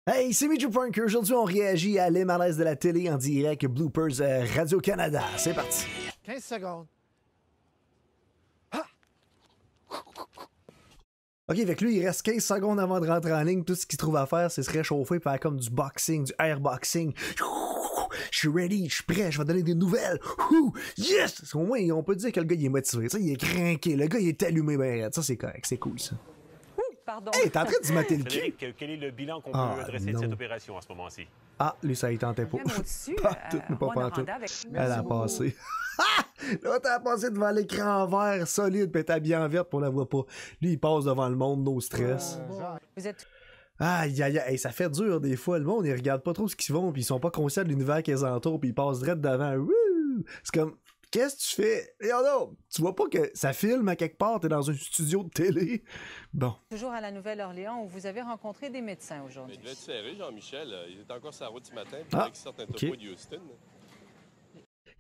Hey, c'est Major Pranker. Aujourd'hui, on réagit à les malaises de la télé en direct Bloopers Radio-Canada. C'est parti. 15 secondes. OK, fait que lui, il reste 15 secondes avant de rentrer en ligne. Tout ce qu'il trouve à faire, c'est se réchauffer, faire comme du boxing, du airboxing. Je suis ready, je suis prêt, je vais donner des nouvelles. Yes! Au moins, on peut dire que le gars, il est motivé. Ça, il est craqué. Le gars, il est allumé. Ben, ça, c'est correct. C'est cool, ça. Pardon. Hey, t'es en train de mater le cul. Frédéric, quel est le bilan qu'on peut adresser de cette opération à ce moment-ci? Ah, lui, ça, il tentait pas. Pas tout, mais pas partout. Elle a passé. Là, t'as passé devant l'écran vert solide, pis t'es habillé en verte, on la voit pas. Lui, il passe devant le monde, no stress. Vous êtes... Aïe, aïe, aïe, ça fait dur des fois. Le monde, ils regardent pas trop ce qu'ils font, puis ils sont pas conscients de l'univers qu'ils entourent, puis ils passent direct devant. Wouh! C'est comme, qu'est-ce que tu fais? Regarde, tu vois pas que ça filme à quelque part, t'es dans un studio de télé. Bon. Toujours à la Nouvelle-Orléans où vous avez rencontré des médecins aujourd'hui. Il devait être serré, Jean-Michel. Il était encore sur la route ce matin, puis il sort un topo de Houston.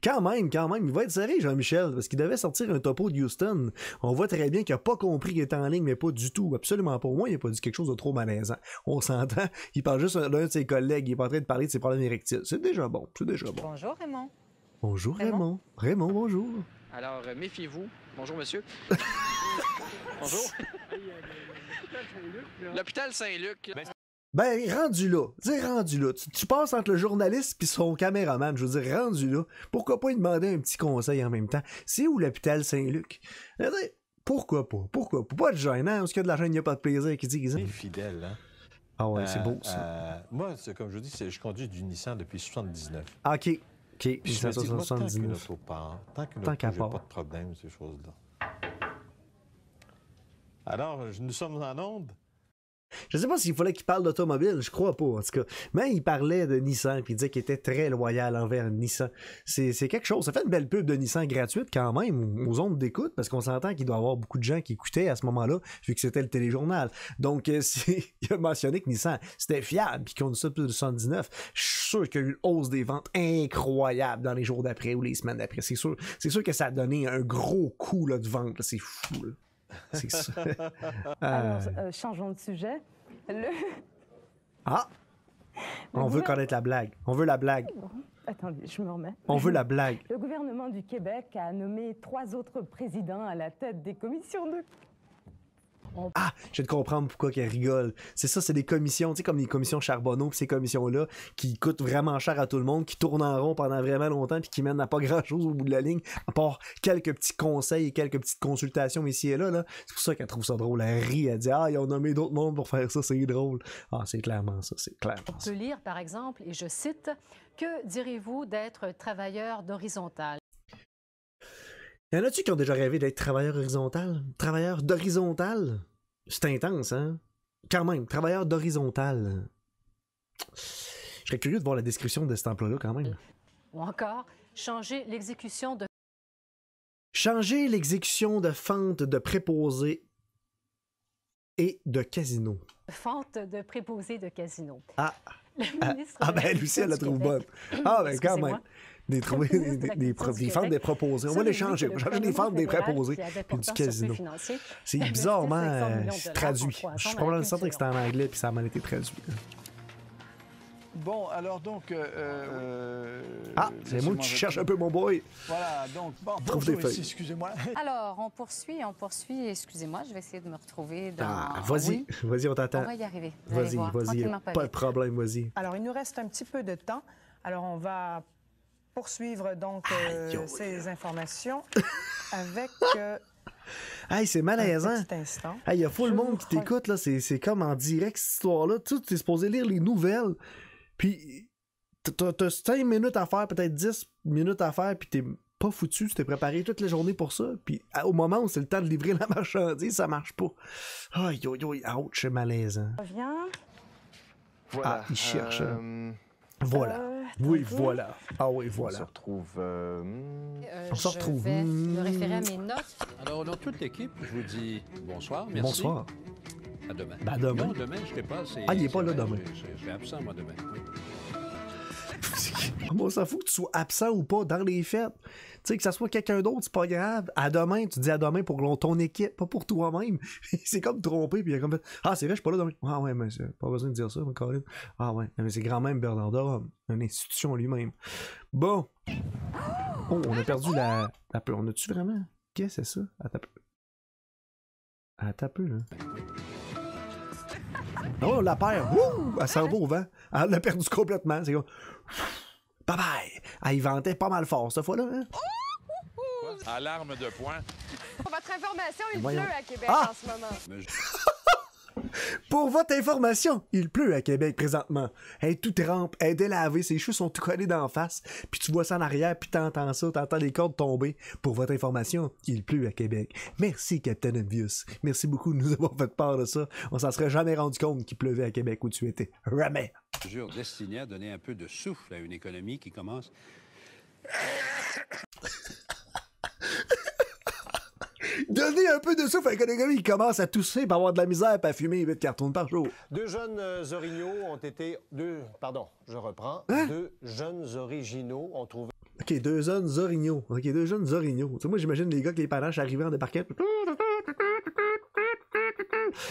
Quand même, il va être serré, Jean-Michel, parce qu'il devait sortir un topo de Houston. On voit très bien qu'il a pas compris qu'il était en ligne, mais pas du tout, absolument pas. Au moins, il a pas dit quelque chose de trop malaisant. On s'entend, il parle juste d'un de ses collègues, il est pas en train de parler de ses problèmes érectiles. C'est déjà bon, c'est déjà bon. Bonjour Raymond. Bonjour Raymond. Raymond, bonjour. Alors, méfiez-vous. Bonjour, monsieur. Bonjour. L'hôpital Saint-Luc. Ben, rendu là. Tu passes entre le journaliste puis son caméraman. Je veux dire, rendu là. Pourquoi pas lui demander un petit conseil en même temps? C'est où l'hôpital Saint-Luc? Pourquoi pas? Pourquoi pas? Pas de gênant. Parce qu'il y a de la gêne, il n'y a pas de plaisir. Qui dit, c'est fidèle, hein? Ah ouais, c'est beau, ça. Moi, comme je vous dis, je conduis du Nissan depuis 79. Ah, OK. Puis je me dis, moi, tant qu'une 79. auto part, tant qu'une auto, j'ai pas de problème, ces choses-là. Alors, nous sommes en onde. Je sais pas s'il fallait qu'il parle d'automobile, je crois pas, en tout cas. Mais il parlait de Nissan, puis il disait qu'il était très loyal envers Nissan. C'est quelque chose. Ça fait une belle pub de Nissan gratuite quand même, aux ondes d'écoute, parce qu'on s'entend qu'il doit y avoir beaucoup de gens qui écoutaient à ce moment-là, vu que c'était le téléjournal. Donc, il a mentionné que Nissan, c'était fiable, puis qu'on a ça plus de 79. Je suis sûr qu'il y a eu une hausse des ventes incroyable dans les jours d'après ou les semaines d'après. C'est sûr que ça a donné un gros coup là, de vente. Là. C'est fou, là. C'est ça. Alors, changeons de sujet. On veut connaître la blague. On veut la blague. Attendez, je me remets. On veut la blague. Le gouvernement du Québec a nommé 3 autres présidents à la tête des commissions de... Ah, je viens de comprendre pourquoi qu'elle rigole. C'est ça, c'est des commissions, tu sais, comme les commissions Charbonneau, pis ces commissions-là, qui coûtent vraiment cher à tout le monde, qui tournent en rond pendant vraiment longtemps, puis qui mènent à pas grand-chose au bout de la ligne, à part quelques petits conseils et quelques petites consultations ici et là. C'est pour ça qu'elle trouve ça drôle. Elle rit, elle dit « Ah, ils ont nommé d'autres mondes pour faire ça, c'est drôle. » Ah, c'est clairement ça, c'est clairement ça. On peut lire, par exemple, et je cite, « Que direz-vous d'être travailleur d'horizontale? » Y en a-tu qui ont déjà rêvé d'être travailleur horizontal? Travailleur d'horizontal? C'est intense, hein? Quand même, travailleur d'horizontal. Je serais curieux de voir la description de cet emploi-là, quand même. Ou encore, changer l'exécution de... Changer l'exécution de fente de préposé et de casino. Fente de préposé de casino. Ah! Le ministre Ben, Lucie, elle la trouve bonne. Ah, ben, quand même. Des fentes des proposés. On va les changer. On va changer des fentes des préposés. Puis du casino. C'est bizarrement traduit. Je suis probablement certain que c'était en anglais puis ça a mal été traduit. Bon, alors donc... c'est moi qui cherche un peu, mon boy. Voilà, donc, bon, trouve des feuilles. Excusez-moi. Alors, on poursuit. Excusez-moi, je vais essayer de me retrouver dans... Vas-y, vas-y, on t'attend. On va y arriver. Vas-y, pas de problème, vas-y. Alors, il nous reste un petit peu de temps. Alors, on va poursuivre donc ces informations avec... Hey, c'est malaisant. Un petit instant. Hey, il y a full le monde qui t'écoute, là. C'est comme en direct, cette histoire-là. Tu es supposé lire les nouvelles. Puis, t'as 5 minutes à faire, peut-être 10 minutes à faire, puis t'es pas foutu. Tu t'es préparé toute la journée pour ça. Puis, au moment où c'est le temps de livrer la marchandise, ça marche pas. Aïe, aïe, aïe, ouch, c'est malaisant. Reviens. Voilà. Il cherche. Voilà. Oui, voilà. Ah oui, voilà. On se retrouve... On se retrouve. Je vais me référer à mes notes. Alors, au nom de toute l'équipe, je vous dis bonsoir, merci. Bonsoir. À demain. Ben, demain. Non, demain, je ne serai pas. Il n'est pas là demain. Je serai absent, moi, demain. Oui. Moi, on s'en fout que tu sois absent ou pas dans les fêtes. Tu sais, que ça soit quelqu'un d'autre, c'est pas grave. À demain, tu dis à demain pour ton équipe, pas pour toi-même. C'est comme tromper, puis il a comme fait ah, c'est vrai, je suis pas là demain. Ah ouais, mais c'est pas besoin de dire ça, Colin. Ah ouais, mais c'est grand-même Bernard de Rome, une institution lui-même. Bon. Oh, on a perdu la. On a-tu vraiment? Qu'est-ce que c'est ça? Attends un peu, là. Non, on la perd. Wouh! Elle s'en va au vent. Elle l'a perdu complètement. C'est comme. Bye bye! Elle ventait pas mal fort cette fois-là. Hein? Alarme de poing. Pour votre information, il Voyons. pleut à Québec en ce moment. Pour votre information, il pleut à Québec présentement. Elle est toute trempe, elle est délavée, ses cheveux sont tout collés d'en face, puis tu vois ça en arrière, puis t'entends ça, t'entends les cordes tomber. Pour votre information, il pleut à Québec. Merci, Captain Obvious. Merci beaucoup de nous avoir fait part de ça. On s'en serait jamais rendu compte qu'il pleuvait à Québec où tu étais. Jamais. Mesure destinée à donner un peu de souffle à une économie qui commence... Donner un peu de souffle à l'économie, il commence à tousser, pour avoir de la misère, et à fumer 8 cartons par jour. Deux jeunes originaux ont été... Deux jeunes originaux ont trouvé... OK, deux jeunes orignaux. OK, deux jeunes orignaux. Tu sais, moi, j'imagine les gars avec les panaches arrivant en débarquant.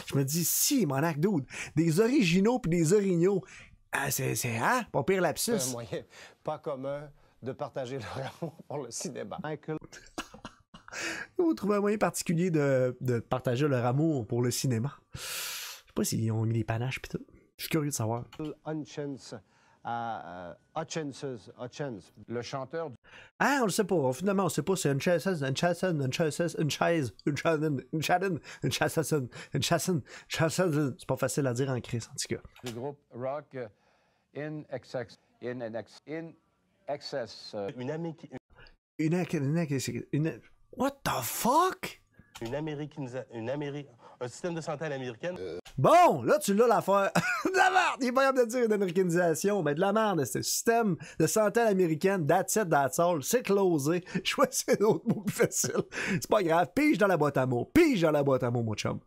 Je me dis, si, monac, dude, des originaux puis des orignaux, c'est, hein? Pas pire lapsus. Un moyen pas commun de partager leur amour pour le cinéma. Ils ont trouvé un moyen particulier de partager leur amour pour le cinéma. Je sais pas s'ils ont mis les panaches pis tout. Je suis curieux de savoir. Le chanteur du... Ah, on le sait pas. Finalement, on sait pas. C'est une chaise. C'est pas facile à dire en crise, en tout cas. Du groupe rock In Excess. What the fuck? Un système de santé à l'américaine. Bon, là, tu l'as l'affaire. De la merde! Il est pas capable de dire une américanisation. Ben, de la merde, c'est un système de santé à l'américaine. That's it, that's all. C'est closé. Choisis un autre mot plus facile. C'est pas grave. Pige dans la boîte à mots. Pige dans la boîte à mots, mon chum.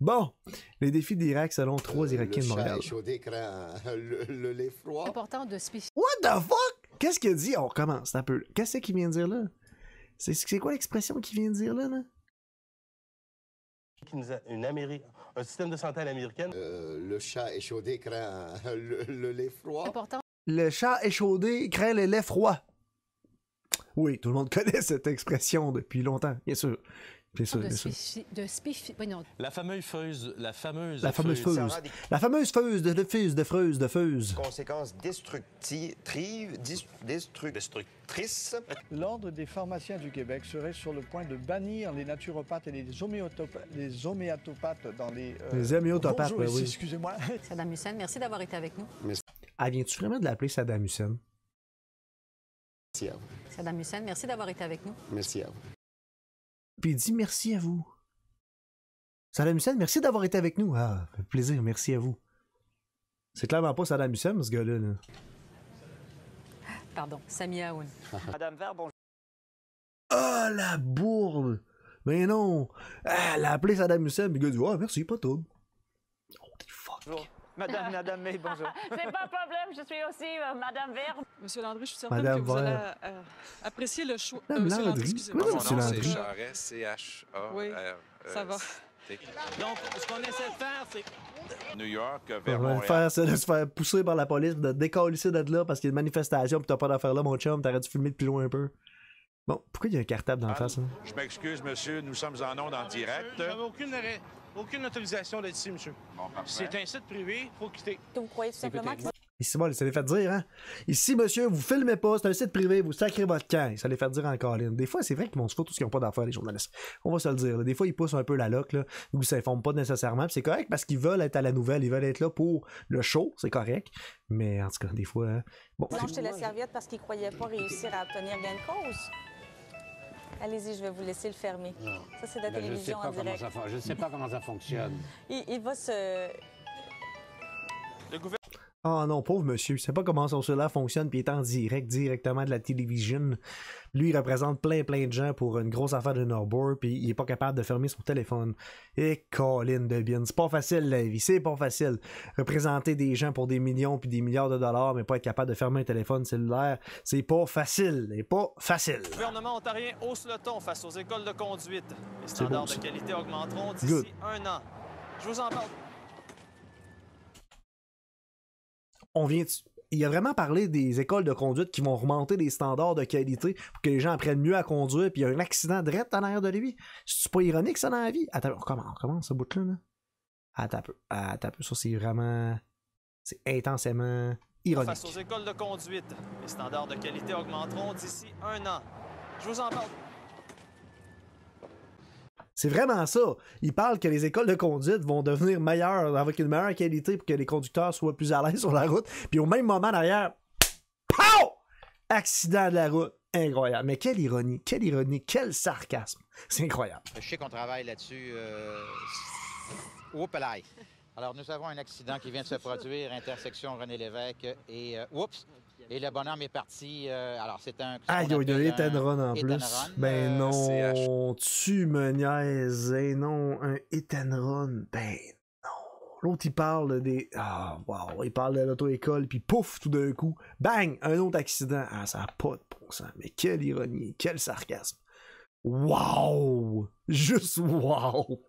Bon, les défis d'Irak selon 3 Irakiens de Montréal. Le chat échaudé craint le lait froid. Important de spécifier. What the fuck? Qu'est-ce qu'il a dit? On recommence un peu. Qu'est-ce qu'il vient de dire là? C'est quoi l'expression qu'il vient de dire là? Un système de santé à l'américaine. Le chat échaudé craint le lait froid. Important. Le chat échaudé craint le lait froid. Oui, tout le monde connaît cette expression depuis longtemps, bien sûr. Bien sûr, bien sûr. La fameuse fuse. La fameuse fuse de Freuse. Conséquences destructrices. L'Ordre des pharmaciens du Québec serait sur le point de bannir les naturopathes et les homéopathes dans les... Les homéopathes, oui. Excusez-moi. Saddam Hussein, merci d'avoir été avec nous. Ah, viens-tu vraiment de l'appeler Saddam Hussein? Merci à vous. Saddam Hussein, merci d'avoir été avec nous. Merci à vous. Puis il dit merci à vous. Saddam Hussein, merci d'avoir été avec nous. Ah, fait plaisir, merci à vous. C'est clairement pas Saddam Hussein, ce gars-là. Là. Pardon, Samia Aoun. Madame Vert, bonjour. Ah, la bourde! Mais non! Ah, elle a appelé Saddam Hussein, puis le gars dit ah, merci, pas tout. Oh, t'es fuck. Bonjour. Madame May, bonjour. C'est pas un problème, je suis aussi Madame Vert. Monsieur Landry, je suis certaine Madame que vous allez Vert. apprécier le choix. Madame Landry, excusez-moi. quoi, Mon Monsieur nom, c'est Landry? Charest, C-H-A-R. Oui, ça va. Donc, ce qu'on essaie de faire, c'est... New York, On vers va le Montréal. faire, c'est de se faire pousser par la police, de décalisser de là parce qu'il y a une manifestation, pis t'as pas d'affaire là, mon chum, t'aurais dû filmer de plus loin un peu. Bon, pourquoi il y a un cartable dans la face, hein? Je m'excuse, monsieur, nous sommes en ondes en direct. Vous n'avez aucune autorisation d'être ici, monsieur. Bon, parfait. C'est un site privé, il faut quitter. Vous croyez tout simplement que... Ici, bon, ça les fait dire, hein? Ici, monsieur, vous filmez pas, c'est un site privé, vous sacrez votre camp. Ça les fait dire encore, Lynn. Des fois, c'est vrai qu'ils vont se foutre tout ce qu'ils n'ont pas d'affaires, les journalistes. On va se le dire. Là. Des fois, ils poussent un peu la loque, là, ou ils s'informent pas nécessairement. Puis c'est correct parce qu'ils veulent être à la nouvelle, ils veulent être là pour le show, c'est correct. Mais en tout cas, des fois, hein, bon. Non, j'étais la serviette parce qu'ils ne croyaient pas réussir à obtenir gain de cause. Allez-y, je vais vous laisser le fermer. Non. Ça, c'est de la télévision en direct. Je ne sais pas comment ça fonctionne. Il va se... Ah non, pauvre monsieur, il sait pas comment son cellulaire fonctionne, puis il est en direct, directement de la télévision. Lui, il représente plein de gens pour une grosse affaire de Norbord, puis il est pas capable de fermer son téléphone. Et Colin de Bien, c'est pas facile la vie, c'est pas facile. Représenter des gens pour des millions puis des milliards de dollars, mais pas être capable de fermer un téléphone cellulaire, c'est pas facile, c'est pas facile. Le gouvernement ontarien hausse le ton face aux écoles de conduite. Les standards de qualité augmenteront d'ici Good. 1 an. Je vous en parle. Il a vraiment parlé des écoles de conduite qui vont remonter les standards de qualité pour que les gens apprennent mieux à conduire, puis il y a un accident direct en arrière de lui. C'est pas ironique, ça, dans la vie? Attends, on commence ce bout-là, là? Attends un peu. Ça, c'est vraiment... C'est intensément ironique. Face aux écoles de conduite, les standards de qualité augmenteront d'ici 1 an. Je vous en parle. C'est vraiment ça. Il parle que les écoles de conduite vont devenir meilleures, avec une meilleure qualité pour que les conducteurs soient plus à l'aise sur la route. Puis au même moment derrière, pow! Accident de la route. Incroyable. Mais quelle ironie, quel sarcasme. C'est incroyable. Je sais qu'on travaille là-dessus. Oups-là. Alors, nous avons un accident qui vient de se produire, intersection René Lévesque, et oups! Et le bonhomme est parti. Alors, c'est un. Ah, il y a un hit and run en plus. Ben non, tu me niaises. Non, un hit and run. Ben non. L'autre, il parle des. Ah, wow. Il parle de l'auto-école, puis pouf, tout d'un coup, bang, un autre accident. Ah, ça n'a pas de bon sens. Mais quelle ironie, quel sarcasme. Wow! Juste wow!